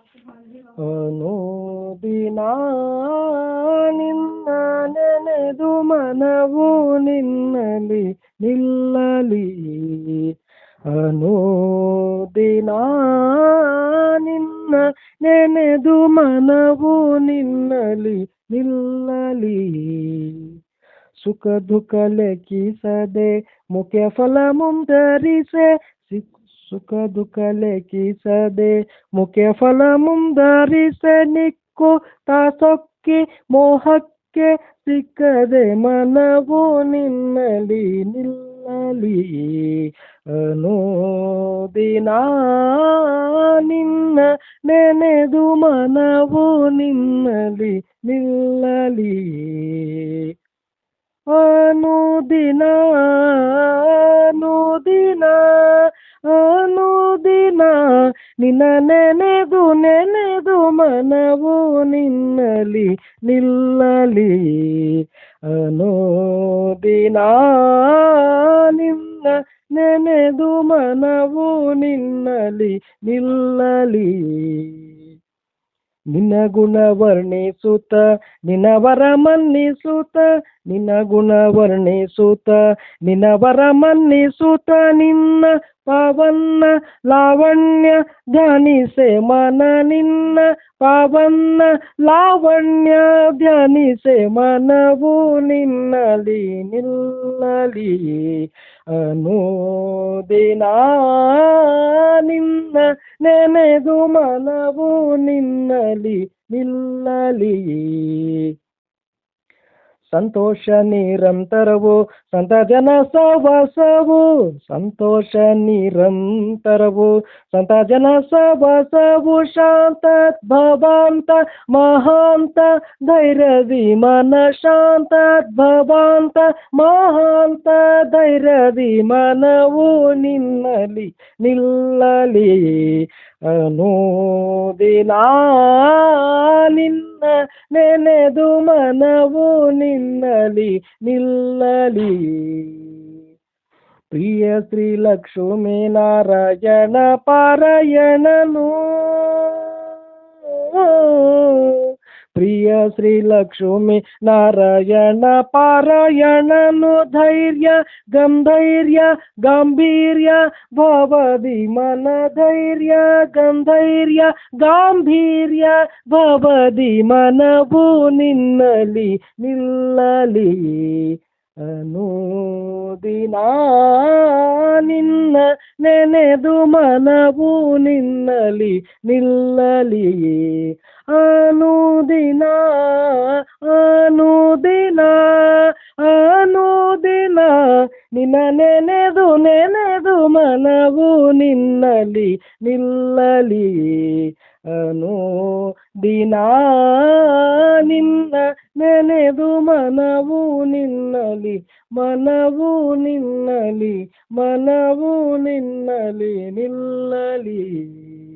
ಅನುದಿನ ನಿನ್ನ ನೆನೆದು ಮನವು ನಿನ್ನಲಿ ನಿಲ್ಲಲಿ. ಅನುದಿನ ನಿನ್ನ ನೆನೆದು ಮನವು ನಿನ್ನಲಿ ನಿಲ್ಲಲಿ. ಸುಖ ದುಃಖ ಲೆಕ್ಕಿಸದೆ ಮುಖ್ಯ ಫಲ ಮುಂದರಿಸೆ. ಸುಖ ದುಃಖ ಲೆಕ್ಕಿಸದೆ ಮುಖ್ಯ ಫಲ ಮುಂದರಿಸೆ. ನಿಕ್ಕು ತಾಸೊಕ್ಕಿ ಮೋಹಕ್ಕೆ ಸಿಕ್ಕದೆ ಮನವು ನಿನ್ನಲಿ ನಿಲ್ಲಲಿ. ಅನುದಿನ ನಿನ್ನ ನೆನೆದು ಮನವು ನಿನ್ನಲಿ ನಿಲ್ಲಲಿ. ಅನುದಿನ ಅನುದಿನ ಅನುದಿನ ನಿನ್ನ ನೆನೆದು ನೆನೆದು ಮನವು ನಿನ್ನಲಿ ನಿಲ್ಲಲಿ. ಅನುದಿನ ನಿನ್ನ ನೆನೆದು ಮನವು ನಿನ್ನಲಿ ನಿಲ್ಲಲಿ. ನಿನ್ನ ಗುಣ ವರ್ಣಿಸುತ್ತ ನಿನ್ನ ವರ ಮನ್ನಿಸುತ್ತ. ನಿನ್ನ ಗುಣ ವರ್ಣಿಸುತ್ತ ನಿನ್ನ ವರ ಮನ್ನಿಸುತ್ತ. ನಿನ್ನ ಪಾವನ ಲಾವಣ್ಯ ಧ್ಯಾನಿಸೆ ಮನ. ನಿನ್ನ ಪಾವನ ಲಾವಣ್ಯ ಧ್ಯಾನಿಸೆ ಮನವು ನಿನ್ನಲಿ ನಿಲ್ಲಲಿ. ಅನುದಿನ ನಿನ್ನ ನೆನೆದು ಮನವು ನಿನ್ನಲಿ ನಿಲ್ಲಲಿ. ಸಂತೋಷ ನಿರಂತರವು ಸಂತ ಜನ ಸವಸವು. ಸಂತೋಷ ನಿರಂತರವು ಸಂತ ಜನ ಸವಸವು. ಶಾಂತ ಭವಾಂತ ಮಹಾಂತ ಧೈರ್ಯದಿ ಮನ. ಶಾಂತ ಭವಾಂತ ಮಹಾಂತ ಧೈರ್ಯದಿ ಮನವು ನಿನ್ನಲಿ ನಿಲ್ಲಲಿ. ಅನುದಿನ ನಿನ್ನ ನೆನೆದು ಮನವು ನಿನ್ನಲಿ ನಿಲ್ಲಲಿ. ಪ್ರಿಯ ಶ್ರೀ ಲಕ್ಷ್ಮೀ ನಾರಾಯಣ ಪಾರಾಯಣನು. ಪ್ರಿಯ ಶ್ರೀ ಲಕ್ಷ್ಮೀ ನಾರಾಯಣ ಪಾರಾಯಣನು. ಧೈರ್ಯ ಗಂಧೈರ್ಯ ಗಾಂಭೀರ್ಯ ಭವದಿ ಮನ. ಧೈರ್ಯ ಗಂಧೈರ್ಯ ಗಾಂಭೀರ್ಯ ಭವದಿ ಮನವು ನಿನ್ನಲಿ ನಿಲ್ಲಲಿ. ಅನುದಿನ ನಿನ್ನ ನೆನೆದು ಮನವು ನಿನ್ನಲಿ ನಿಲ್ಲಲಿ. ಅನುದಿನ ಅನುದಿನ ಅನುದಿನ ನಿನ್ನ ನೆನೆದು ನೆನೆದು ಮನವು ನಿನ್ನಲಿ ನಿಲ್ಲಲಿ. ಅನುದಿನ ನಿನ್ನ ನೆನೆದು ಮನವು ನಿನ್ನಲಿ ಮನವು ನಿನ್ನಲಿ ಮನವು ನಿನ್ನಲಿ ನಿಲ್ಲಲಿ.